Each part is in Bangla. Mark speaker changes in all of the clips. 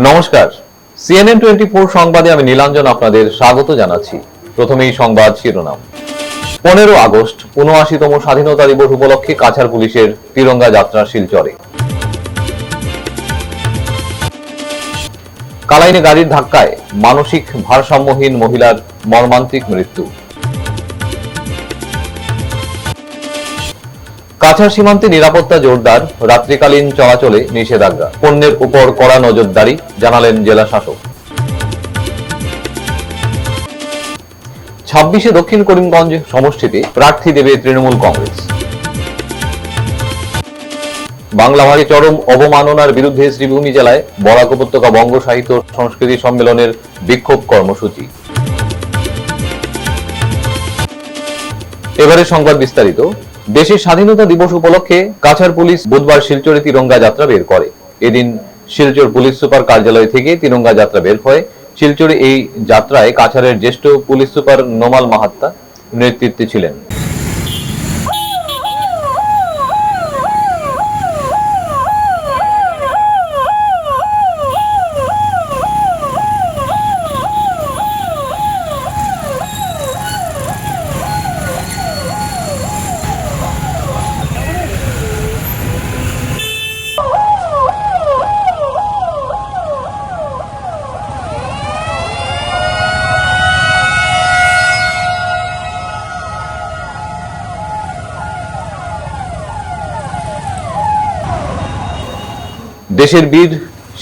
Speaker 1: নমস্কার, CNN 24 সংবাদে আমি নীলাঞ্জন আপনাদের স্বাগত জানাচ্ছি। প্রথমেই সংবাদ শিরোনাম। 15 আগস্ট ৭৯তম স্বাধীনতা দিবস উপলক্ষে কাছাড় পুলিশের তিরঙ্গা যাত্রা শিলচরে। কালাইনে গাড়ির ধাক্কায় মানসিক ভারসাম্যহীন মহিলার মর্মান্তিক মৃত্যু। কাছাড় সীমান্তে নিরাপত্তা জোরদার, রাত্রিকালীন চলাচলে নিষেধাজ্ঞা, পণ্যের উপর কড়া নজরদারি জানালেন জেলা শাসক। 26 দক্ষিণ করিমগঞ্জ সমষ্টিতে প্রার্থী দেবে তৃণমূল কংগ্রেস। বাংলা ভাষায় চরম অবমাননার বিরুদ্ধে শ্রীভূমি জেলায় বরাক উপত্যকা বঙ্গ সাহিত্য সংস্কৃতি সম্মেলনের বিক্ষোভ কর্মসূচি। এবারে সংবাদ বিস্তারিত। দেশের স্বাধীনতা দিবস উপলক্ষে কাছাড় পুলিশ বুধবার শিলচরে তিরঙ্গা যাত্রা বের করে। এদিন শিলচর পুলিশ সুপার কার্যালয় থেকে তিরঙ্গা যাত্রা বের হয়। শিলচরে এই যাত্রায় কাছাড়ের জ্যেষ্ঠ পুলিশ সুপার নোমাল মাহাত্তা নেতৃত্বে ছিলেন। দেশের বীর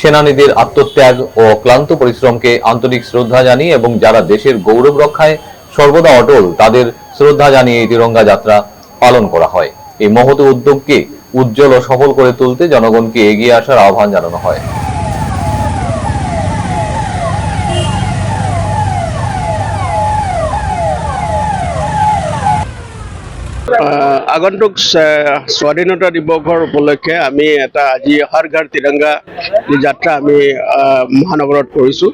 Speaker 1: সেনানীদের আত্মত্যাগ ও ক্লান্ত পরিশ্রমকে আন্তরিক শ্রদ্ধা জানিয়ে এবং যারা দেশের গৌরব রক্ষায় সর্বদা অটল তাদের শ্রদ্ধা জানিয়ে এই তিরঙ্গা যাত্রা পালন করা হয়। এই মহৎ উদ্যোগকে উজ্জ্বল ও সফল করে তুলতে জনগণকে এগিয়ে আসার আহ্বান জানানো হয়।
Speaker 2: আগন্তুক স্বাধীনতা দিৱসৰ উপলক্ষে আমি এটা আজি হৰ ঘৰ তিৰংগা যাত্ৰা আমি মহানগৰত কৰিছোঁ।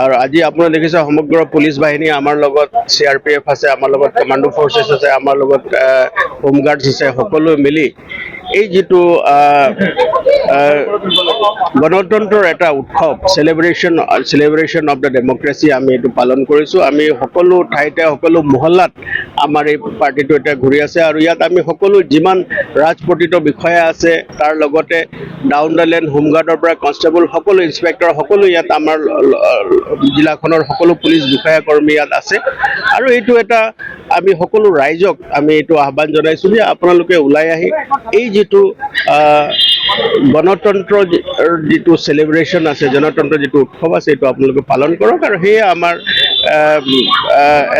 Speaker 2: আৰু আজি আপোনালোকে দেখিছে সমগ্ৰ পুলিচ বাহিনী আমাৰ লগত, CRPF আছে, আমাৰ লগত কমাণ্ডো ফৰ্চেছ আছে, আমাৰ লগত হোমগাৰ্ডছ আছে, সকলো মিলি এই যিটো গণতন্ত্ৰৰ এটা উৎসৱ চেলিব্ৰেশ্যন অফ দ্য ডেমক্ৰেচি আমি এইটো পালন কৰিছোঁ। আমি সকলো ঠাইতে সকলো মহল্লাত আমাৰ এই পাৰ্টিটো এতিয়া ঘূৰি আছে আৰু ইয়াত আমি সকলো যিমান ৰাজপতিত বিষয়া আছে তাৰ লগতে ডাউন দ্য লেন হোমগাৰ্ডৰ পৰা কনষ্টেবল সকলো ইনস্পেক্টৰ সকলো ইয়াত আমাৰ জিলাখনৰ সকলো পুলিচ বিষয়া কৰ্মী ইয়াত আছে। আৰু এইটো এটা আমি সকলো ৰাইজক আমি এইটো আহ্বান জনাইছোঁ যে আপোনালোকে ওলাই আহি এই যিটো গণতন্ত্ৰৰ যিটো চেলিব্ৰেশ্যন আছে, গণতন্ত্ৰৰ যিটো উৎসৱ আছে এইটো আপোনালোকে পালন কৰক। আৰু সেয়ে আমাৰ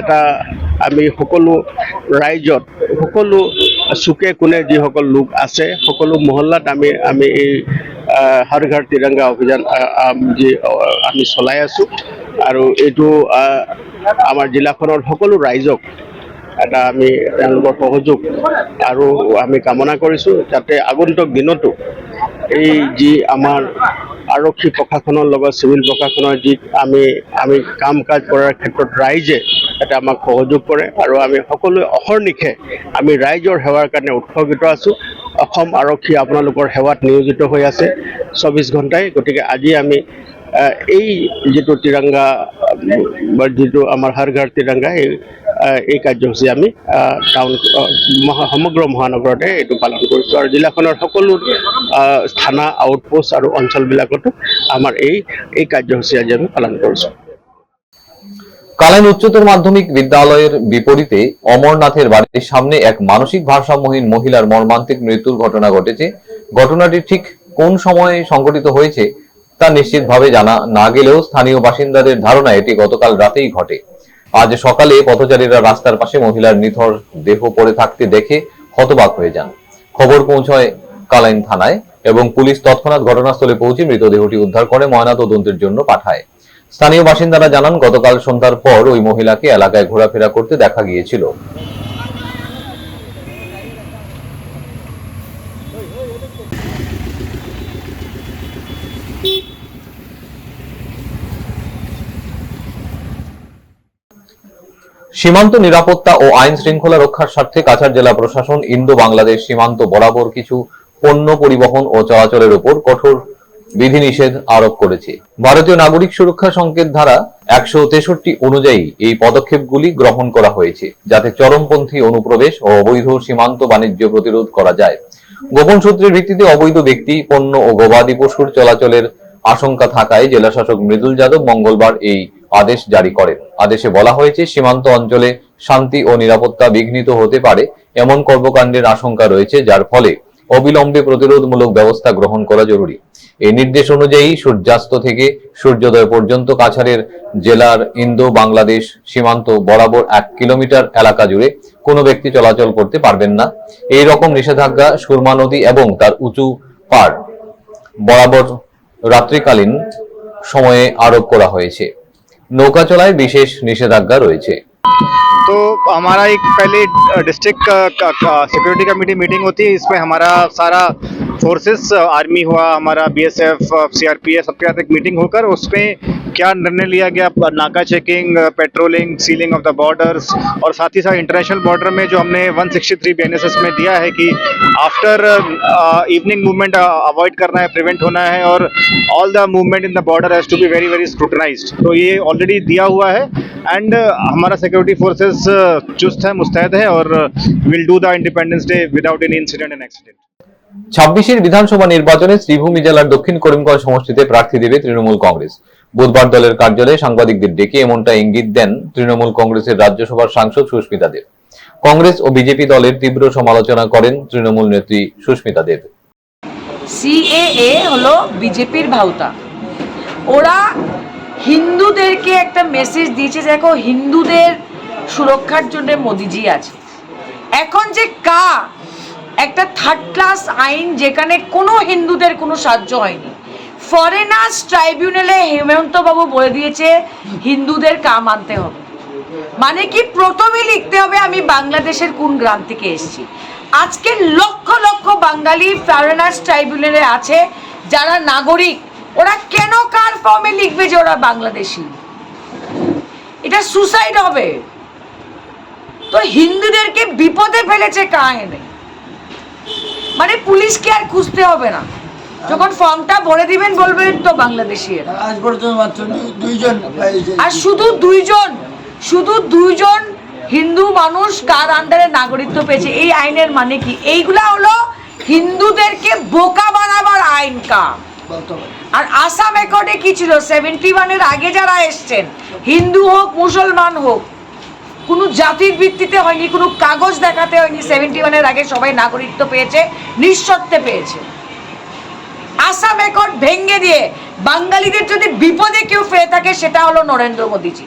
Speaker 2: এটা আমি সকলো ৰাইজত সকলো চুকে কোণে যিসকল লোক আছে সকলো মহল্লাত আমি এই হৰ ঘৰ তিৰংগা অভিযান আমি চলাই আছোঁ। আৰু এইটো আমাৰ জিলাখনৰ সকলো ৰাইজক এটা আমি তেওঁলোকৰ সহযোগ আৰু আমি কামনা কৰিছোঁ যাতে আগন্তুক দিনতো এই যি আমাৰ আৰক্ষী প্ৰশাসনৰ লগত চিভিল প্ৰশাসনৰ যি আমি কাম কাজ কৰাৰ ক্ষেত্ৰত ৰাইজে এটা আমাক সহযোগ কৰে আৰু আমি সকলোৱে অহৰ্নিশে আমি ৰাইজৰ সেৱাৰ কাৰণে উৎসৰ্গিত আছোঁ। অসম আৰক্ষী আপোনালোকৰ সেৱাত নিয়োজিত হৈ আছে 24 ঘণ্টাই। গতিকে আজি আমি এই যিটো তিৰংগা যিটো আমাৰ হৰ ঘৰ তিৰংগা এই কাৰ্যসূচী আমি সমগ্ৰ মহানগৰতে এইটো পালন কৰিছোঁ। আৰু জিলাখনৰ সকলো থানা আউটপোষ্ট আৰু অঞ্চলবিলাকতো আমাৰ এই কাৰ্যসূচী আজি আমি পালন কৰিছোঁ।
Speaker 1: কালাইন উচ্চতর মাধ্যমিক বিদ্যালয়ের বিপরীতে অমরনাথের বাড়ির সামনে এক মানসিক ভারসাম্যহীন মহিলার মর্মান্তিক মৃত্যুর ঘটনা ঘটেছে। ঘটনাটি ঠিক কোন সময়ে সংঘটিত হয়েছে তা নিশ্চিতভাবে জানা না গেলেও স্থানীয় বাসিন্দাদের ধারণা এটি গতকাল রাতেই ঘটে। আজ সকালে পথচারীরা রাস্তার পাশে মহিলার নিথর দেহ পড়ে থাকতে দেখে হতবাক হয়ে যান। খবর পৌঁছয় কালাইন থানায় এবং পুলিশ তৎক্ষণাৎ ঘটনাস্থলে পৌঁছে মৃতদেহটি উদ্ধার করে ময়নাতদন্তের জন্য পাঠায়। স্থানীয় বাসিন্দারা জানান গতকাল সন্ধ্যার পর ওই মহিলাকে এলাকায় ঘোরাফেরা করতে দেখা গিয়েছিল। সীমান্ত নিরাপত্তা ও আইন শৃঙ্খলা রক্ষার স্বার্থে কাছাড় জেলা প্রশাসন ইন্দো বাংলাদেশ সীমান্ত বরাবর কিছু পণ্য পরিবহন ও চলাচলের উপর কঠোর বিধিনিষেধ আরোপ করেছে। ভারতীয় নাগরিক সুরক্ষা সংকেত ধারা 163 অনুযায়ী এই পদক্ষেপগুলি গ্রহণ করা হয়েছে, যাতে চরমপন্থী অনুপ্রবেশ ও অবৈধ সীমান্ত বাণিজ্য প্রতিরোধ করা যায়। গোপন সূত্রের ভিত্তিতে অবৈধ ব্যক্তি, পণ্য ও গবাদি পশুর চলাচলের আশঙ্কা থাকায় জেলাশাসক মৃদুল যাদব মঙ্গলবার এই আদেশ জারি করেন। আদেশে বলা হয়েছে, সীমান্ত অঞ্চলে শান্তি ও নিরাপত্তা বিঘ্নিত হতে পারে এমন কর্মকাণ্ডের আশঙ্কা রয়েছে, যার ফলে অবিলম্বে প্রতিরোধমূলক ব্যবস্থা গ্রহণ করা জরুরি। এই নির্দেশ অনুযায়ী সূর্যাস্ত থেকে সূর্যোদয় পর্যন্ত কাছাড়ের জেলার ইন্দো বাংলাদেশ সীমান্ত বরাবর 1 কিলোমিটার এলাকা জুড়ে কোনো ব্যক্তি চলাচল করতে পারবেন না। এই রকম নিষেধাজ্ঞা সুরমা নদী এবং তার উঁচু পাড় বরাবর রাত্রিকালীন সময়ে আরোপ করা হয়েছে। নৌকা চলায় বিশেষ নিষেধাজ্ঞা রয়েছে।
Speaker 3: तो हमारा एक पहले डिस्ट्रिक्ट सिक्योरिटी कमेटी मीटिंग होती है, इसमें हमारा सारा फोर्सेस, आर्मी हुआ, हमारा बीएसएफ, सीआरपीएफ, सबके साथ एक मीटिंग होकर उसमें क्या निर्णय लिया गया, नाका checking, patrolling, ceiling of the borders, और साथ ही साथ इंटरनेशनल बॉर्डर में जो हमने 163 बीएनएसएस में दिया है कि आफ्टर इवनिंग मूवमेंट अवॉइड करना है, प्रिवेंट होना है, और all the movement in the border has to be very very scrutinized. तो ये ऑलरेडी दिया हुआ है एंड हमारा सिक्योरिटी फोर्सेस चुस्त है, मुस्तैद है, और will do the independence day without any incident and accident.
Speaker 1: 26 বিধানসভা নির্বাচনে শ্রীভূমি জেলার দক্ষিণ করিমগঞ্জ সমষ্টিতে প্রার্থী দেবে তৃণমূল কংগ্রেস। বুধবার দলের কার্যালয়ে সাংবাদিকদের ডেকে এমনটা ইঙ্গিত দেন তৃণমূল কংগ্রেসের রাজ্যসভার সাংসদ সুস্মিতা দেব। কংগ্রেস ও বিজেপি দলের তীব্র সমালোচনা করেন তৃণমূল নেত্রী সুস্মিতা দেব।
Speaker 4: সিএএ হলো বিজেপির ভাউতা। ওরা হিন্দুদেরকে একটা মেসেজ দিয়েছে, দেখো হিন্দুদের সুরক্ষার জন্য মোদিজি আছে। এখন যে একটা থার্ড ক্লাস আইন, যেখানে কোনো হিন্দুদের কোনো সাহায্য হয়নি, ফরেনার্স ট্রাইব্যুনালে হেমন্ত বাবু বলে দিয়েছে হিন্দুদের মানতে হবে। মানে কি, প্রথমে লিখতে হবে আমি বাংলাদেশের কোন গ্রাম থেকে এসেছি। আজকে লক্ষ লক্ষ বাঙালি ফরেনার্স ট্রাইব্যুনালে আছে যারা নাগরিক, ওরা কেন কার ফর্মে লিখবে যে ওরা বাংলাদেশি? এটা সুসাইড হবে। তো হিন্দুদেরকে বিপদে ফেলেছে কাহিনী, মানে পুলিশকে আর খুঁজতে হবে না, যখন ফর্মটা ভরে দিবেন বলবেন তো বাংলাদেশি।
Speaker 5: আজ পর্যন্ত মাত্র দুইজন,
Speaker 4: আর শুধু দুইজন হিন্দু মানুষ কার আন্ডারে নাগরিকত্ব পেয়েছে। এই আইনের মানে কি? এইগুলা হলো হিন্দুদেরকে বোকা বানাবার আইন কাম। আর আসাম রেকর্ডে কি ছিল, 71-এর আগে যারা এসছেন, হিন্দু হোক মুসলমান হোক, কোনো জাতির ভিত্তিতে হয়নি, কোনো কাগজ দেখাতে হয়নি। 71-এর আগে সবাই নাগরিকত্ব পেয়েছে, নিঃশর্তে পেয়েছে। আসাম রেকর্ড ভেঙে দিয়ে বাঙালিদের যদি বিপদে কেউ ফেলে থাকে, সেটা হলো নরেন্দ্র মোদীজি।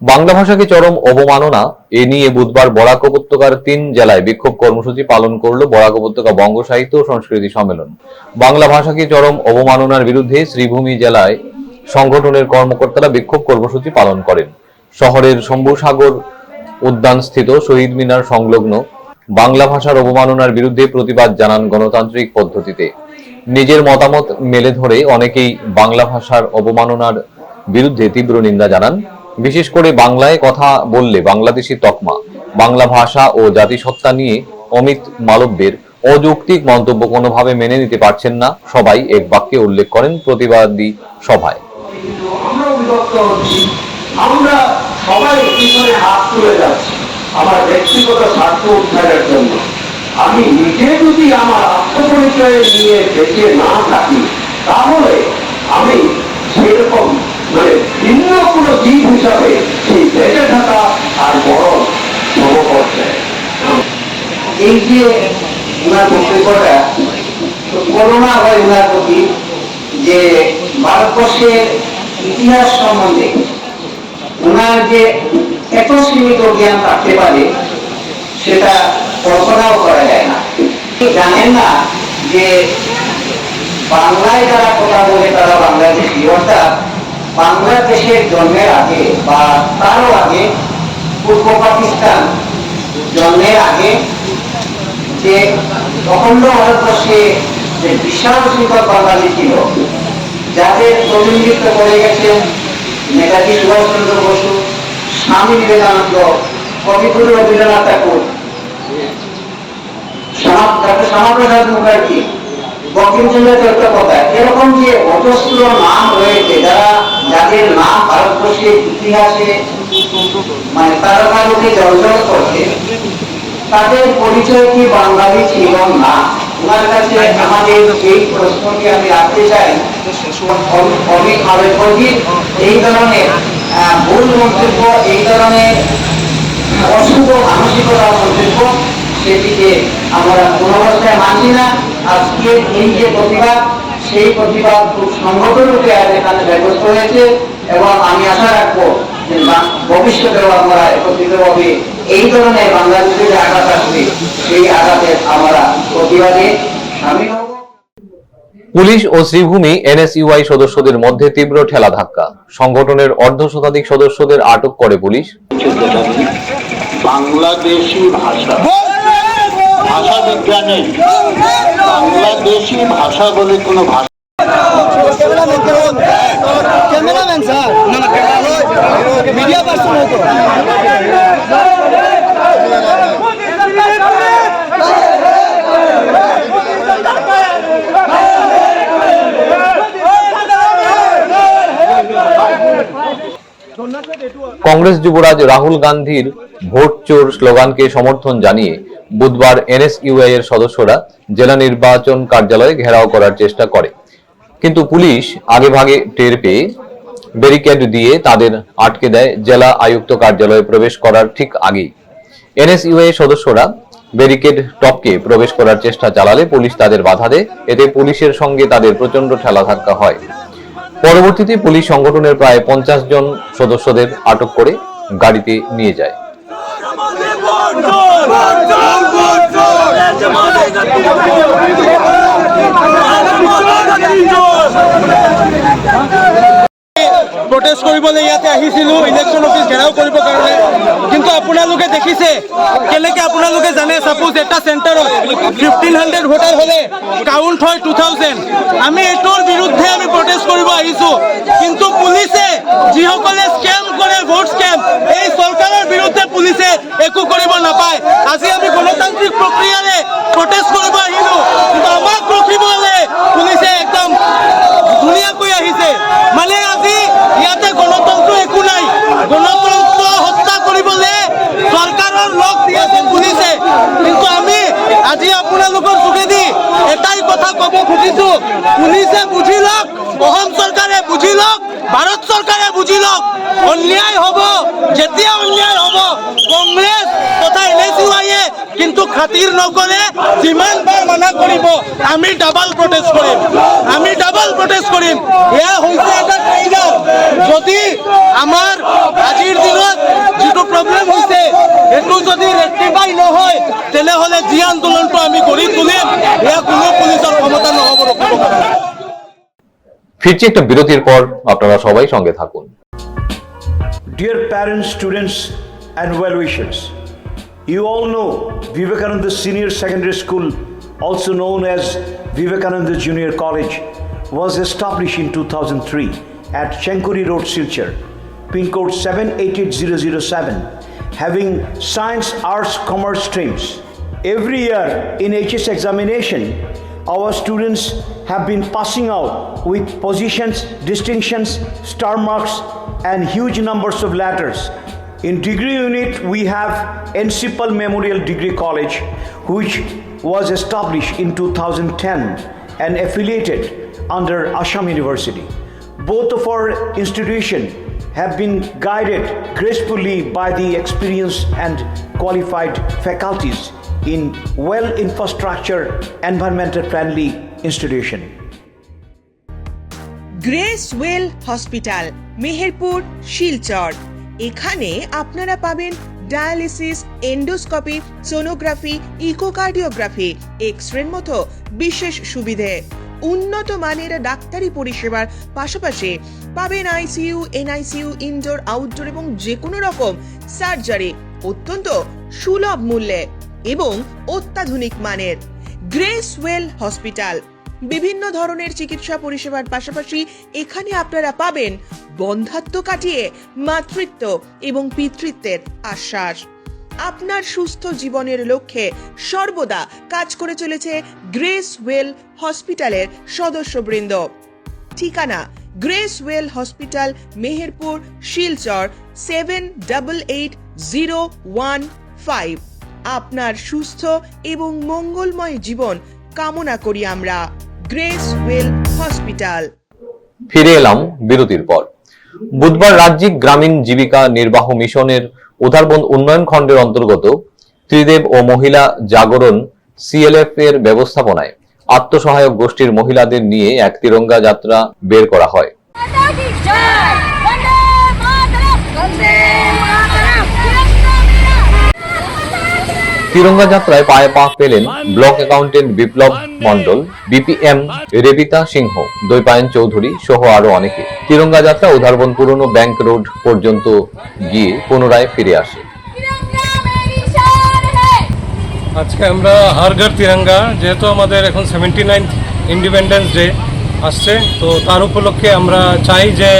Speaker 1: বাংলা ভাষাকে চরম অবমাননা এ নিয়ে বুধবার বরাক উপত্যকার 3 জেলায় বিক্ষোভ কর্মসূচি পালন করল বরাক উপত্যকা বঙ্গ সাহিত্য ও সংস্কৃতি সম্মেলন। বাংলা ভাষাকে চরম অবমাননার বিরুদ্ধে শ্রীভূমি জেলায় সংগঠনের কর্মকর্তারা বিক্ষোভ কর্মসূচি পালন করেন। শহরের শম্ভুসাগর উদ্যানস্থিত শহীদ মিনার সংলগ্ন বাংলা ভাষার অবমাননার বিরুদ্ধে প্রতিবাদ জানান গণতান্ত্রিক পদ্ধতিতে। নিজের মতামত মেলে ধরে অনেকেই বাংলা ভাষার অবমাননার বিরুদ্ধে তীব্র নিন্দা জানান। বিশেষ করে বাংলায় কথা বললে বাংলাদেশি তকমা, বাংলা ভাষা ও জাতিসত্তা নিয়ে অমিত মালব্যের অযৌক্তিক মন্তব্য কোনোভাবে মেনে নিতে পারছেন না সবাই, এক বাক্যে উল্লেখ করেন প্রতিবাদী সভায়।
Speaker 6: আমরা সবাই পিছনে হাত তুলে যাচ্ছি আমার ব্যক্তিগত স্বার্থ উদ্ধারের জন্য। আমি নিজে যদি আমার আত্মপরিচয় নিয়ে বেঁচে না থাকি, তাহলে আমি সেরকম ভিন্ন কোনো জীব হিসাবে সেই বেঁচে থাকা আর বড় সমপর্যায়ে। এই যে ওনার বক্তব্যটা করোনা হয় ওনার প্রতি, যে ভারতবর্ষের ইতিহাস সম্বন্ধে ওনার যে এত সীমিত জ্ঞান থাকতে পারে, সেটা কল্পনাও করা যায় না। জানেন না যে বাংলায় যারা কথা বলে তারা বাংলাদেশি, অর্থাৎ বাংলাদেশের জন্মের আগে বা তারও আগে, পূর্ব পাকিস্তান জন্মের আগে, যে অখণ্ড ভারতবর্ষে যে বিশাল সংখ্যক বাঙালি ছিল, যাদের প্রতিনিধিত্ব করে গেছেন নেতাজি সুভাষচন্দ্র বসু, স্বামী বিবেকানন্দ, কবিগুরু রবীন্দ্রনাথ ঠাকুর, শ্যামাপ্রসাদ মুখার্জি, বঙ্কিমচন্দ্র চট্টোপাধ্যায়, এরকম যে অজস্র নাম রয়েছে যাদের নাম ভারতবর্ষের ইতিহাসে মানে তারকারূপে জলজল করছে, তাদের পরিচয় কি বাঙালি ছিল না? ওনার কাছে আমাদের এই প্রশ্নটি আমি রাখতে চাই। অমিত আবেদকর্মীর এই ধরনের ভুল মন্তব্য, এই ধরনের অশুভ মানসিকতার মন্তব্য, সেটিকে আমরা কোনো অবস্থায় মানছি না। আজকে এই যে প্রতিবাদ, সেই প্রতিবাদ খুব সংগত রূপে এখানে ব্যবস্থ হয়েছে এবং আমি আশা রাখবো যে ভবিষ্যতেও আমরা একত্রিতভাবে এই ধরনের বাংলাদেশে যে আঘাত আসবে সেই আঘাতের আমরা প্রতিবাদে সামিল হব।
Speaker 1: পুলিশ ও শ্রীভূমি এনএসইউআই সদস্যদের মধ্যে তীব্র ঠেলা ধাক্কা, সংগঠনের অর্ধশতাধিক সদস্যদের আটক করে পুলিশ।
Speaker 7: বাংলাদেশি ভাষা, ভাষা বিজ্ঞানে বাংলাদেশি ভাষা বলে কোনো ভাষা
Speaker 8: ক্যামেরাম্যান স্যার, মিডিয়া পার্সন হতো।
Speaker 1: কংগ্রেস যুবরাজ রাহুল গান্ধীর ভোট চোর স্লোগানকে সমর্থন জানিয়ে বুধবার এনএসইউআই এর সদস্যরা জেলা নির্বাচন কার্যালয়ে ঘেরাও করার চেষ্টা করে, কিন্তু পুলিশ আগেভাগে টের পেয়ে ব্যারিকেড দিয়ে তাদের আটকে দেয় জেলা আয়ুক্ত কার্যালয়ে প্রবেশ করার ঠিক আগেই। এনএসইউআই এর সদস্যরা ব্যারিকেড টপকে প্রবেশ করার চেষ্টা চালালে পুলিশ তাদের বাধা দেয়। এতে পুলিশের সঙ্গে তাদের প্রচন্ড ঠেলাধাক্কা হয়। পরবর্তীতে পুলিশ সংগঠনের প্রায় 50 জন সদস্যদের আটক করে গাড়িতে নিয়ে যায়।
Speaker 8: প্ৰটেষ্ট কৰিবলৈ ইয়াতে আহিছিলোঁ ইলেকশ্যন অফিচ ঘেৰাও কৰিবৰ কাৰণে, কিন্তু আপোনালোকে দেখিছে কেনেকৈ আপোনালোকে জানে ছাপোজ এটা চেণ্টাৰত 1500 ভোটাৰ হ'লে কাউণ্ট হয় 2000। আমি এইটোৰ বিৰুদ্ধে আমি প্ৰটেষ্ট কৰিব আহিছোঁ, কিন্তু পুলিচে যিসকলে স্কেম কৰে, ভোট স্কেম, এই চৰকাৰৰ বিৰুদ্ধে পুলিচে একো কৰিব নাপায়। আজি আমি গণতান্ত্ৰিক প্ৰক্ৰিয়াৰে প্ৰটেষ্ট কৰিব আহিলোঁ, কিন্তু আমাক ৰখিবলৈ পুলিচে একদম ধুনীয়াকৈ আহিছে। মানে আজি ইয়াতে গণতন্ত্র একো নাই, গণতন্ত্র হত্যা কৰিবলৈ চৰকাৰৰ লগ দি আছে পুলিচে। কিন্তু আমি আজি আপোনালোকৰ যোগেদি এটাই কথা ক'ব খুজিছো, পুলিচে বুজি লওক, অসম চৰকাৰে বুজি লওক, ভাৰত চৰকাৰে বুজি লওক, অন্যায় হ'ব। যেতিয়া অন্যায় হ'ব কংগ্ৰেছ তথা এনএসইউআইয়ে কিন্তু খাতিৰ নকৰে। যিমানবাৰ মানা কৰিব আমি ডাবল প্ৰটেষ্ট কৰিম, আমি ডাবল প্ৰটেষ্ট কৰিম। এয়া হৈছে এটা ট্ৰেইলাৰ। যদি আমাৰ আজিৰ দিনত যিটো প্ৰব্লেম হৈছে এইটো যদি ৰেক্টিফাই নহয়, তেনেহ'লে যি আন্দোলনটো আমি গঢ়ি তুলিম এয়া কোনো পুলিচৰ ক্ষমতা নহ'ব ৰখিব কাৰণে।
Speaker 1: ফিরছি একটা বিরতির পর, আপনারা সবাই সঙ্গে থাকুন।
Speaker 9: Dear parents, students and well-wishers, you all know Vivekananda Senior Secondary School, also known as Vivekananda Junior College, was established in 2003 at Chenkuri Road, Silchar, pin code 788007, having science, arts, commerce streams. Every year in HS examination, our students have been passing out with positions, distinctions, star marks and huge numbers of letters. In degree unit, we have Encipal Memorial Degree College, which was established in 2010 and affiliated under Assam University. Both of our institutions have been guided gracefully by the experienced and qualified faculties in well infrastructure, environmental friendly institution.
Speaker 10: Grace well hospital, Meherpur, Silchar. এখানে আপনারা পাবেন ডায়ালিসিস, এন্ডোস্কোপি, সোনোগ্রাফি, ইকোকার্ডিওগ্রাফি, এক্স-রের মতো বিশেষ সুবিধে। উন্নত মানের ডাক্তারি পরিষেবার পাশাপাশি পাবেন আইসিইউ, এনআইসিইউ, ইনডোর, আউটডোর এবং যে কোনো রকম সার্জারি অত্যন্ত সুলভ মূল্যে এবং অত্যাধুনিক মানের। গ্রেস ওয়েল হসপিটাল বিভিন্ন ধরনের চিকিৎসা পরিষেবার পাশাপাশি এখানে আপনারা পাবেন বন্ধাত্ব কাটিয়ে মাতৃত্ব এবং পিতৃত্বের আশ্বাস। আপনার সুস্থ জীবনের লক্ষ্যে সর্বদা কাজ করে চলেছে গ্রেস ওয়েল হসপিটালের সদস্যবৃন্দ। ঠিকানা grace well hospital, Meherpur, Silchar 788015। আপনার সুস্থ এবং মঙ্গলময় জীবন কামনা করি আমরা। Grace well hospital.
Speaker 1: ফিরে এলাম বিরতির পর। বুধবার রাজ্যিক গ্রামীণ জীবিকা নির্বাহ মিশনের উধারবন উন্নয়ন খণ্ডের অন্তর্গত ত্রিদেব ও মহিলা জাগরণ CLF এর ব্যবস্থাপনায় আত্মসহায়ক গোষ্ঠীর মহিলাদের নিয়ে এক তিরঙ্গা যাত্রা বের করা হয়। তিরঙ্গা যাত্রায় পায়ে পা পেলেন ব্লক অ্যাকাউন্টেন্ট বিপ্লব মণ্ডল, BPM রেবিতা সিংহ, দৈপায়ন চৌধুরী সহ আরো অনেকে। তিরঙ্গা যাত্রা উধারবন পুরনো ব্যাংক রোড পর্যন্ত গিয়ে পুনরায় ফিরে আসে।
Speaker 8: আজকে আমরা হর ঘর তিরঙ্গা, যেহেতু আমাদের এখন 79th ইন্ডিপেন্ডেন্স ডে আসছে, তো তার উপলক্ষে আমরা চাই যে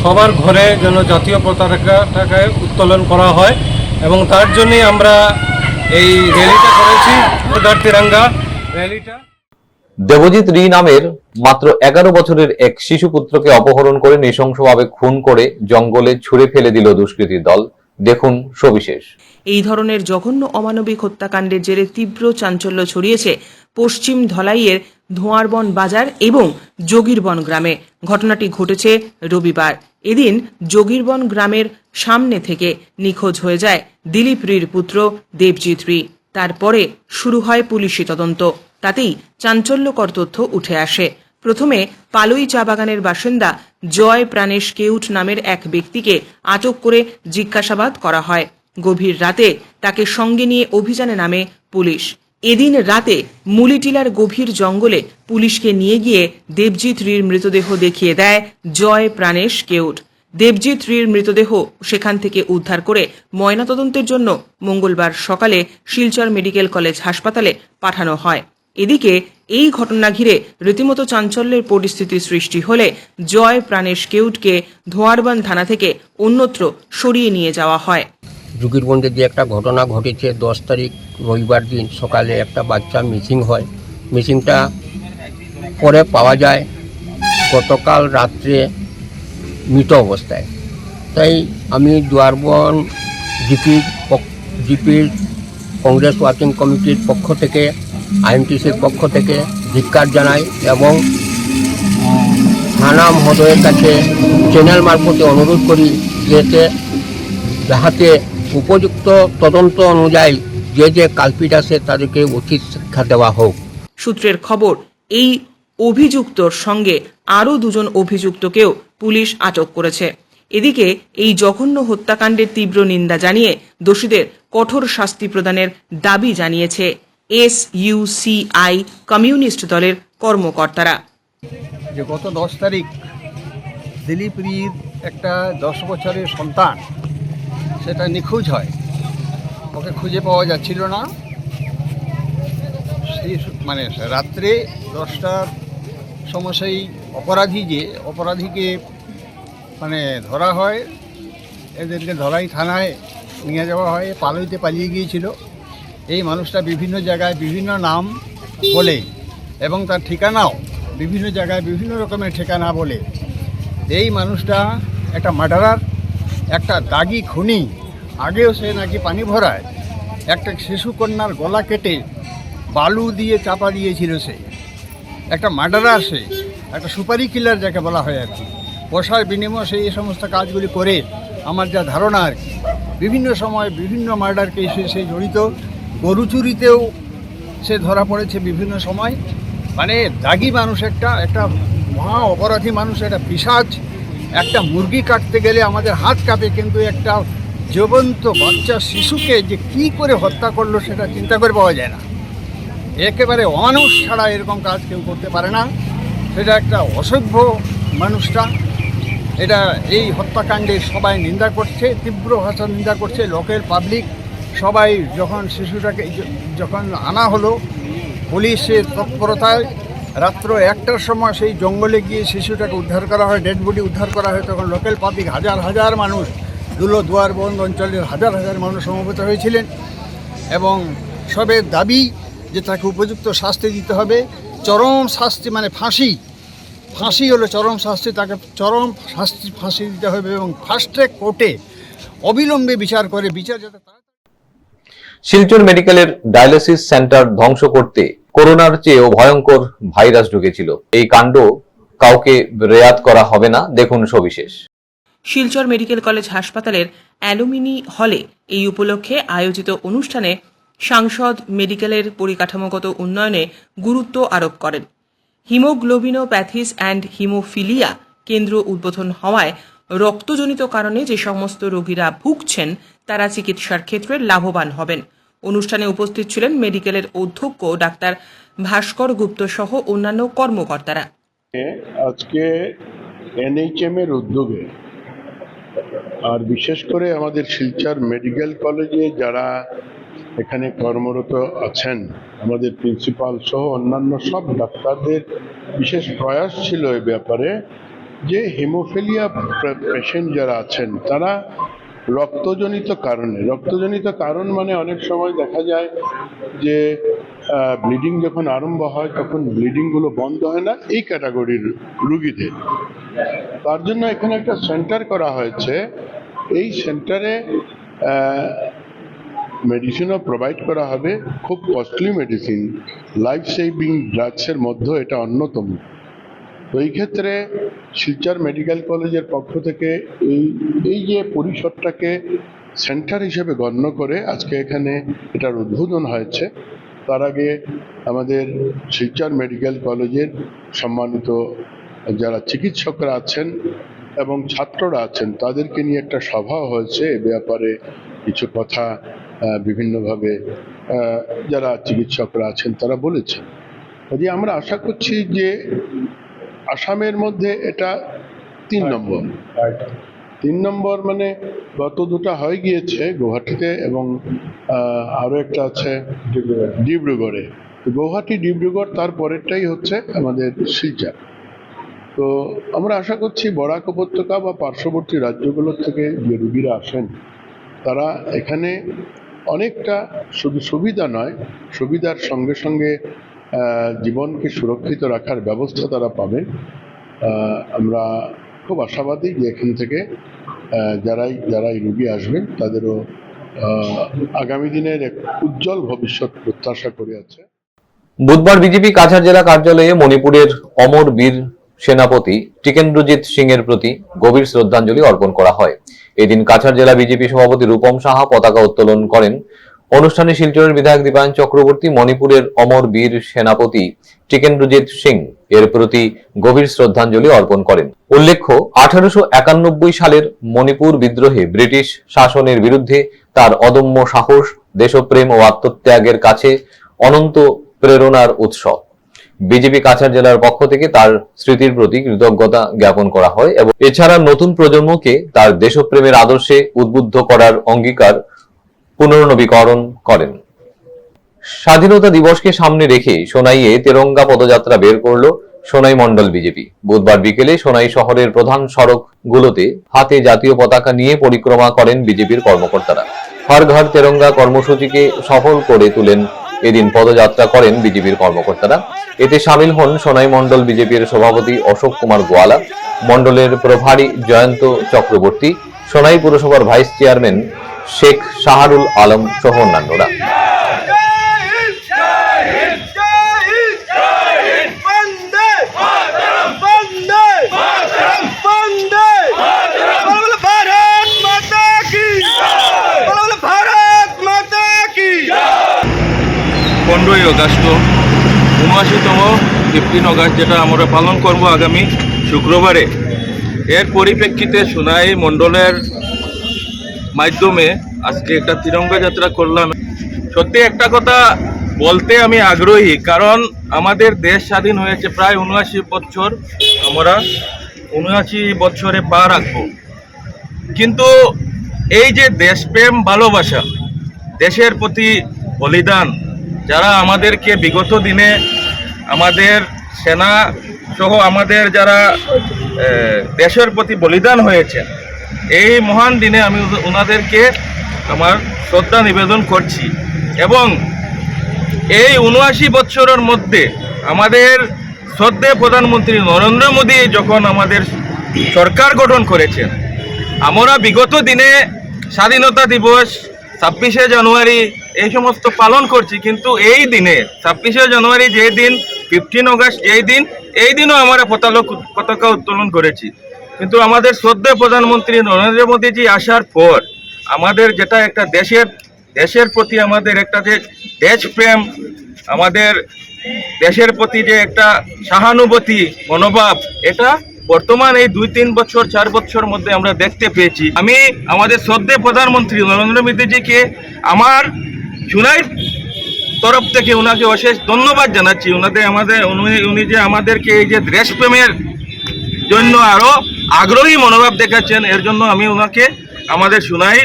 Speaker 8: সবার ঘরে যেন জাতীয় পতাকাটাকে উত্তোলন করা হয়, এবং তার জন্যই আমরা এই র্যালিটা করেছি, হর ঘর তিরঙ্গা র্যালিটা।
Speaker 1: দেবজিৎ রি নামের মাত্র 11 বছরের এক শিশু পুত্রকে অপহরণ করে নৃশংসভাবে খুন করে জঙ্গলে ছুঁড়ে ফেলে দিল দুষ্কৃতী দল। দেখুন সবিশেষ।
Speaker 10: এই ধরনের জঘন্য অমানবিক হত্যাকাণ্ডের জেরে তীব্র চাঞ্চল্য ছড়িয়েছে পশ্চিম ধলাইয়ের ধোঁয়ারবন বাজার এবং যোগীরবন গ্রামে। ঘটনাটি ঘটেছে রবিবার। এদিন যোগীরবন গ্রামের সামনে থেকে নিখোঁজ হয়ে যায় দিলীপ রির পুত্র দেবজিৎ রি। তারপরে শুরু হয় পুলিশি তদন্ত। তাতেই চাঞ্চল্যকর তথ্য উঠে আসে। প্রথমে পালুই চা বাগানের বাসিন্দা জয় প্রাণেশ কেউট নামের এক ব্যক্তিকে আটক করে জিজ্ঞাসাবাদ করা হয়। গভীর রাতে তাকে সঙ্গে নিয়ে অভিযানে নামে পুলিশ। এদিন রাতে মুলিটিলার গভীর জঙ্গলে পুলিশকে নিয়ে গিয়ে দেবজিৎ রির মৃতদেহ দেখিয়ে দেয় জয় প্রাণেশ কেউট। দেবজিৎ রির মৃতদেহ সেখান থেকে উদ্ধার করে ময়নাতদন্তের জন্য মঙ্গলবার সকালে শিলচর মেডিকেল কলেজ হাসপাতালে পাঠানো হয়। এদিকে এই ঘটনা ঘিরে রীতিমতো চাঞ্চল্যের পরিস্থিতি সৃষ্টি হলে জয় প্রাণেশ কেউটকে ধোঁয়ারবন থানা থেকে অন্যত্র সরিয়ে নিয়ে যাওয়া হয়।
Speaker 11: যোগীরবন্দে যে একটা ঘটনা ঘটেছে, 10 তারিখ রবিবার দিন সকালে একটা বাচ্চা মিসিং হয়। মিসিংটা পরে পাওয়া যায় গতকাল রাত্রে মৃত অবস্থায়। তাই আমি দুয়ারবন জিপির কংগ্রেস ওয়ার্কিং কমিটির পক্ষ থেকে, IMTCর পক্ষ থেকে ধিক্কার জানাই এবং থানা মহোদয়ের কাছে চ্যানেল মারফতে অনুরোধ করি যাহাতে উপযুক্ত তদন্ত অনুযায়ী যে কালপিট আছে তাদেরকে উচিত শিক্ষা দেওয়া হোক।
Speaker 10: সূত্রের খবর, এই অভিযুক্তর সঙ্গে আরও 2জন অভিযুক্তকেও পুলিশ আটক করেছে। এদিকে এই জঘন্য হত্যাকাণ্ডের তীব্র নিন্দা জানিয়ে দোষীদের কঠোর শাস্তি প্রদানের দাবি জানিয়েছে SUCI কমিউনিস্ট দলের কর্মকর্তারা।
Speaker 12: যে গত 10 তারিখ দিলীপ রির একটা 10 বছরের সন্তান সেটা নিখোঁজ হয়, ওকে খুঁজে পাওয়া যাচ্ছিল না। সেই মানে রাত্রে 10টার সময় সেই অপরাধীকে মানে ধরা হয়, এদেরকে ধলাই থানায় নিয়ে যাওয়া হয়। পালুইতে পালিয়ে গিয়েছিল। এই মানুষটা বিভিন্ন জায়গায় বিভিন্ন নাম বলে এবং তার ঠিকানাও বিভিন্ন জায়গায় বিভিন্ন রকমের ঠিকানা বলে। এই মানুষটা একটা মার্ডারার, একটা দাগি খুনি। আগেও সে নাকি পানি ভরায় একটা শিশুকন্যার গলা কেটে বালু দিয়ে চাপা দিয়েছিল। সে একটা মার্ডারার, সে একটা সুপারি কিলার যাকে বলা হয় আর কি। পয়সার বিনিময়ে সে এই সমস্ত কাজগুলি করে, আমার যা ধারণা আর কি। বিভিন্ন সময় বিভিন্ন মার্ডার কেসে সে জড়িত। গরু চুরিতেও সে ধরা পড়েছে বিভিন্ন সময়। মানে দাগি মানুষ, একটা মহা অপরাধী মানুষ, একটা পিশাচ। একটা মুরগি কাটতে গেলে আমাদের হাত কাঁপে, কিন্তু একটা জীবন্ত বাচ্চা শিশুকে যে কী করে হত্যা করলো সেটা চিন্তা করে পাওয়া যায় না। একেবারে অমানুষ ছাড়া এরকম কাজ কেউ করতে পারে না। সেটা একটা অসভ্য মানুষটা। এই হত্যাকাণ্ডের সবাই নিন্দা করছে, তীব্র ভাষার নিন্দা করছে। লোকের পাবলিক সবাই যখন শিশুটাকে যখন আনা হলো পুলিশের তৎপরতায়, রাত্র 1টার সময় সেই জঙ্গলে গিয়ে শিশুটাকে উদ্ধার করা হয়, ডেড বডি উদ্ধার করা হয়, তখন লোকাল পাবলিক হাজার হাজার মানুষ দুয়ারবন্দ অঞ্চলের হাজার হাজার মানুষ সমবেত হয়েছিলেন এবং সবের দাবি যে তাকে উপযুক্ত শাস্তি দিতে হবে, চরম শাস্তি মানে ফাঁসি হলো চরম শাস্তি, তাকে চরম ফাঁসি দিতে হবে এবং ফাস্ট ট্র্যাক কোর্টে অবিলম্বে বিচার করে বিচার যাতে।
Speaker 1: শিলচর মেডিকেলের ডায়ালিসিস সেন্টার ধ্বংস করতে করোনার চেয়েও ভয়ঙ্কর ভাইরাস ঢুকেছিল। এই কাণ্ড কাউকে রেয়াত করা হবে না, দেখুন সবিশেষ।
Speaker 10: শিলচর মেডিকেল কলেজ হাসপাতালের অ্যালুমিনি হলে এই উপলক্ষে আয়োজিত অনুষ্ঠানে সাংসদ মেডিকেলের পরিকাঠামোগত উন্নয়নে গুরুত্ব আরোপ করেন। হিমোগ্লোবিনোপ্যাথিস অ্যান্ড হিমোফিলিয়া কেন্দ্র উদ্বোধন হওয়ায় রক্তজনিত কারণে যে সমস্ত রোগীরা ভুগছেন তারা চিকিৎসার ক্ষেত্রে লাভবান হবেন। অনুষ্ঠানে উপস্থিত ছিলেন মেডিকেলের অধ্যক্ষ ডাক্তার ভাস্কর গুপ্ত সহ অন্যান্য কর্মকর্তারা।
Speaker 7: আজকে এনএইচএম এর উদ্যোগে আর বিশেষ করে আমাদের শিলচর মেডিকেল কলেজে যারা এখানে কর্মরত আছেন, আমাদের প্রিন্সিপাল সহ অন্যান্য সব ডাক্তারদের বিশেষ প্রয়াস ছিল এই ব্যাপারে যে হিমোফিলিয়া পেশেন্ট যারা আছেন তারা রক্তজনিত কারণ মানে অনেক সময় দেখা যায় যে ব্লিডিং যখন আরম্ভ হয় তখন ব্লিডিংগুলো বন্ধ হয় না এই ক্যাটাগরির রুগীদের। তার জন্য এখানে একটা সেন্টার করা হয়েছে। এই সেন্টারে মেডিসিনও প্রোভাইড করা হবে, খুব কস্টলি মেডিসিন, লাইফ সেভিং ড্রাগসের মধ্যে এটা অন্যতম। তো এই ক্ষেত্রে শিলচর মেডিকেল কলেজের পক্ষ থেকে এই যে পরিসরটাকে সেন্টার হিসেবে গণ্য করে আজকে এখানে এটার উদ্বোধন হয়েছে। তার আগে আমাদের শিলচর মেডিকেল কলেজের সম্মানিত যারা চিকিৎসকরা আছেন এবং ছাত্ররা আছেন তাদেরকে নিয়ে একটা সভা হয়েছে। এ ব্যাপারে কিছু কথা বিভিন্নভাবে যারা চিকিৎসকরা আছেন তারা বলেছেন। কাজে আমরা আশা করছি যে আসামের মধ্যে এটা 3 নম্বর মানে গত দুটা হয়ে গিয়েছে গুয়াহাটিতে এবং আরও একটা আছে ডিব্রুগড়ে। গুয়াহাটি ডিব্রুগড় তার পরেরটাই হচ্ছে আমাদের শিলচর। তো আমরা আশা করছি বরাক উপত্যকা বা পার্শ্ববর্তী রাজ্যগুলোর থেকে যে রুগীরা আসেন তারা এখানে অনেকটা শুধু সুবিধা নয়, সুবিধার সঙ্গে সঙ্গে জীবনকে সুরক্ষিত রাখার ব্যবস্থা তারা পাবেন। আমরা খুব আশাবাদী যে এখান থেকে যারাই রুগী আসবেন তাদেরও আগামী দিনের এক উজ্জ্বল ভবিষ্যৎ প্রত্যাশা করে আছে।
Speaker 1: বুধবার বিজেপি কাছাড় জেলা কার্যালয়ে মণিপুরের অমর বীর সেনাপতি টিকেন্দ্রজিৎ সিং এর প্রতি গভীর শ্রদ্ধাঞ্জলি অর্পণ করা হয়। এদিন কাছাড় জেলা বিজেপি সভাপতি রূপম সাহা পতাকা উত্তোলন করেন। অনুষ্ঠানে শিলচরের বিধায়ক দীপায়ন চক্রবর্তী মণিপুরের অমর বীর সেনাপতি টিকেন্দ্রজিৎ সিং এর প্রতি গভীর শ্রদ্ধাঞ্জলি অর্পণ করেন। উল্লেখ্য, 1891 সালের মণিপুর বিদ্রোহে ব্রিটিশ শাসনের বিরুদ্ধে তার অদম্য সাহস, দেশপ্রেম ও আত্মত্যাগের কাছে অনন্ত প্রেরণার উৎস। বিজেপি কাছাড় জেলার পক্ষ থেকে তার স্মৃতির প্রতি কৃতজ্ঞতা জ্ঞাপন করা হয় এবং এছাড়া নতুন প্রজন্মকে তার দেশপ্রেমের আদর্শে উদ্বুদ্ধ করার অঙ্গীকার পুনর্নবীকরণ করেন। স্বাধীনতা দিবসকে সামনে রেখে সোনাইয়ে তেরঙ্গা পদযাত্রা বের করল সোনাই মন্ডল বিজেপি। বুধবার বিকেলে সোনাই শহরের প্রধান সড়কগুলোতে হাতে জাতীয় পতাকা নিয়ে পরিক্রমা করেন বিজেপির কর্মকর্তারা। হর ঘর তেরঙ্গা কর্মসূচিকে সফল করে তুলেন এদিন পদযাত্রা করেন বিজেপির কর্মকর্তারা। এতে সামিল হন সোনাই মন্ডল বিজেপির সভাপতি অশোক কুমার গোয়ালা, মন্ডলের প্রভারী জয়ন্ত চক্রবর্তী, সোনাই পুরসভার ভাইস চেয়ারম্যান শেখ শাহরুল আলম সহ অন্যান্যরা।
Speaker 8: পনেরোই আগস্ট 79তম 15 আগস্ট যেটা আমরা পালন করব আগামী শুক্রবারে, এর পরিপ্রেক্ষিতে সোনাই মণ্ডলের মাধ্যমে আজকে একটা তিরঙ্গা যাত্রা করলাম। সত্যি একটা কথা বলতে আমি আগ্রহী, কারণ আমাদের দেশ স্বাধীন হয়েছে প্রায় 79 বছর, আমরা 79 বছরে পা রাখবো। কিন্তু এই যে দেশপ্রেম, ভালোবাসা, দেশের প্রতি বলিদান, যারা আমাদেরকে বিগত দিনে আমাদের সেনা সহ আমাদের যারা দেশের প্রতি বলিদান হয়েছে এই মহান দিনে আমি ওনাদেরকে আমার শ্রদ্ধা নিবেদন করছি। এবং এই ৭৯ বছরের মধ্যে আমাদের শ্রদ্ধেয় প্রধানমন্ত্রী নরেন্দ্র মোদী যখন আমাদের সরকার গঠন করেছেন, আমরা বিগত দিনে স্বাধীনতা দিবস ২৬শে জানুয়ারি এই সমস্ত পালন করছি, কিন্তু এই দিনে ২৬শে জানুয়ারি যেই দিন, 15 আগস্ট যেই দিন, এই দিনও আমরা পতাকা উত্তোলন করেছি। কিন্তু আমাদের শ্রদ্ধেয় প্রধানমন্ত্রী নরেন্দ্র মোদীজি আসার পর আমাদের যেটা একটা দেশের প্রতি আমাদের একটা যে দেশপ্রেম, আমাদের দেশের প্রতি যে একটা সহানুভূতি মনোভাব, এটা বর্তমান এই 2-3 বছর 4 বছর মধ্যে আমরা দেখতে পেয়েছি। আমি আমাদের শ্রদ্ধেয় প্রধানমন্ত্রী নরেন্দ্র মোদীজিকে আমার সুনাই তরফ থেকে ওনাকে অশেষ ধন্যবাদ জানাচ্ছি। উনি যে আমাদেরকে এই যে দেশপ্রেমের জন্য আরো আগ্রহী মনোভাব দেখাচ্ছেন, এর জন্য আমি ওনাকে আমাদের সুনাই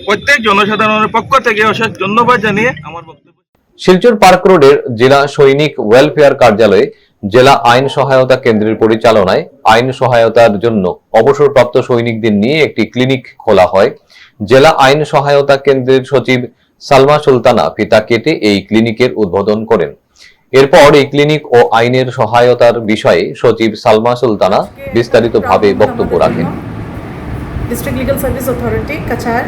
Speaker 8: প্রত্যেক জনসাধারণের পক্ষ থেকে অশেষ ধন্যবাদ জানিয়ে আমার বক্তব্য।
Speaker 1: শিলচর পার্ক রোডের জেলা সৈনিক ওয়েলফেয়ার কার্যালয়ে জেলা আইন সহায়তা কেন্দ্রের পরিচালনায় আইন সহায়তার জন্য অবসরপ্রাপ্ত সৈনিকদের নিয়ে একটি ক্লিনিক খোলা হয়। জেলা আইন সহায়তা কেন্দ্রের সচিব সালমা সুলতানা ফিতা কেটে এই ক্লিনিকের উদ্বোধন করেন। এরপর এই ক্লিনিক ও আইনের সহায়তার বিষয়ে সচিব সালমা সুলতানা বিস্তারিতভাবে বক্তব্য রাখেন।
Speaker 13: District Legal Service Authority, Kachar,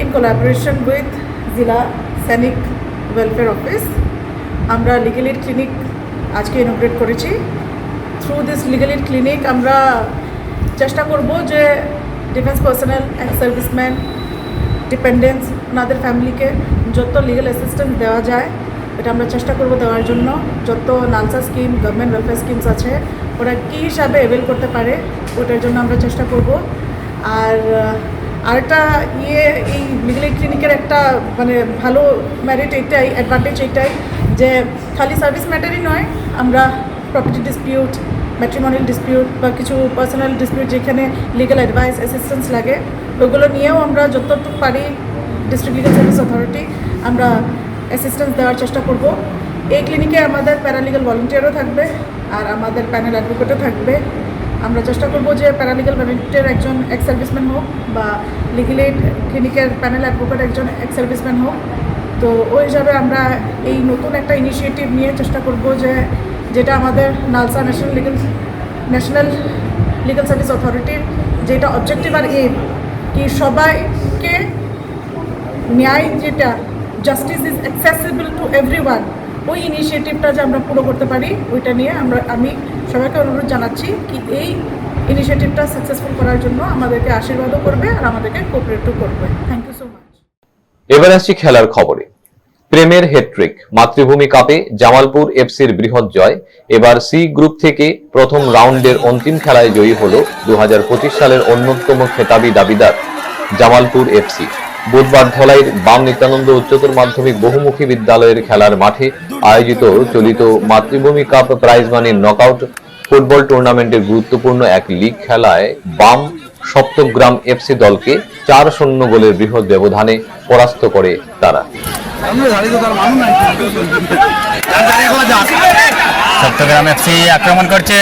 Speaker 13: in collaboration with Zilla Sainik Welfare Office, আমরা লিগ্যাল এইড ক্লিনিক আজকে ইনোগ্রেট করেছি। Through this legal aid clinic আমরা চেষ্টা করব যে ডিফেন্স পার্সোনাল, এক্স সার্ভিসম্যান, ডিপেন্ডেন্টস, ওনাদের ফ্যামিলিকে যত লিগ্যাল অ্যাসিস্ট্যান্স দেওয়া যায় এটা আমরা চেষ্টা করব দেওয়ার জন্য। যত NALSA scheme, government welfare schemes আছে ওরা কী হিসাবে অ্যাভেল করতে পারে ওটার জন্য আমরা চেষ্টা করব। আর আরেকটা এই লিগ্যাল এইড ক্লিনিকের একটা মানে ভালো ম্যারিট এইটাই, অ্যাডভান্টেজ এইটাই যে খালি সার্ভিস ম্যাটারই নয়, আমরা প্রপার্টি ডিসপিউট, ম্যাট্রিমোনিয়াল ডিসপিউট বা কিছু পার্সোনাল ডিসপিউট যেখানে লিগ্যাল অ্যাডভাইস, অ্যাসিস্ট্যান্স লাগে ওগুলো নিয়েও আমরা যতটুকু পারি ডিস্ট্রিক্ট লিগ্যাল সার্ভিস অথরিটি আমরা অ্যাসিস্ট্যান্স দেওয়ার চেষ্টা করব। এই ক্লিনিকে আমাদের প্যারালিগাল ভলেন্টিয়ারও থাকবে আর আমাদের প্যানেল অ্যাডভোকেটও থাকবে। আমরা চেষ্টা করব যে প্যারালিগাল ভলেন্টিয়ার একজন এক্স সার্ভিসম্যান হোক বা লিগ্যাল এইড ক্লিনিকের প্যানেল অ্যাডভোকেট একজন এক্স সার্ভিসম্যান হোক। তো ওই হিসাবে আমরা এই নতুন একটা ইনিশিয়েটিভ নিয়ে চেষ্টা করব যে যেটা আমাদের নালসা ন্যাশনাল লিগ্যাল সার্ভিস অথরিটির যেটা অবজেক্টিভ আর এইম কি সবাইকে ন্যায়, যেটা justice is accessible to everyone, ওই ইনিশিয়েটিভটা যে আমরা পুরো করতে পারি ওইটা নিয়ে আমি সবাইকে অনুরোধ জানাচ্ছি কি এই ইনিশিয়েটিভটা সাকসেসফুল করার জন্য আমাদেরকে আশীর্বাদও করবে আর আমাদেরকে কোঅপারেটও করবে। Thank you so much.
Speaker 1: এবার আসছি খেলার খবরে। প্রেমের হ্যাট্রিক, মাতৃভূমি কাপে জামালপুর এফসির বৃহৎ জয়। এবার সি গ্রুপ থেকে প্রথম রাউন্ডের অন্তিম খেলায় জয়ী হল 2025 সালের অন্যতম খেতাবি দাবিদার জামালপুর এফসি। বুধবার ধলাইয়ের বাম নিত্যানন্দ উচ্চতর মাধ্যমিক বহুমুখী বিদ্যালয়ের খেলার মাঠে আয়োজিত চলিত মাতৃভূমি cup prize money knockout football টুর্নামেন্টের গুরুত্বপূর্ণ এক লিগ খেলায় বাম সপ্তগ্রাম এফসি দলকে 4-0 গোলের বৃহৎ ব্যবধানে পরাস্ত করে তারা।
Speaker 14: সপ্তগ্রাম এফসি আক্রমণ করছে,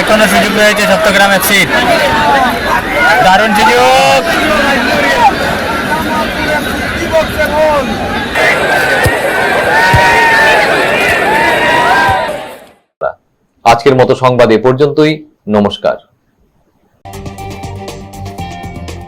Speaker 14: এখনো সুযোগ রয়েছে সপ্তগ্রাম এফসির, দারুণ সুযোগ।
Speaker 1: আজকের মতো সংবাদ এ পর্যন্তই। নমস্কার।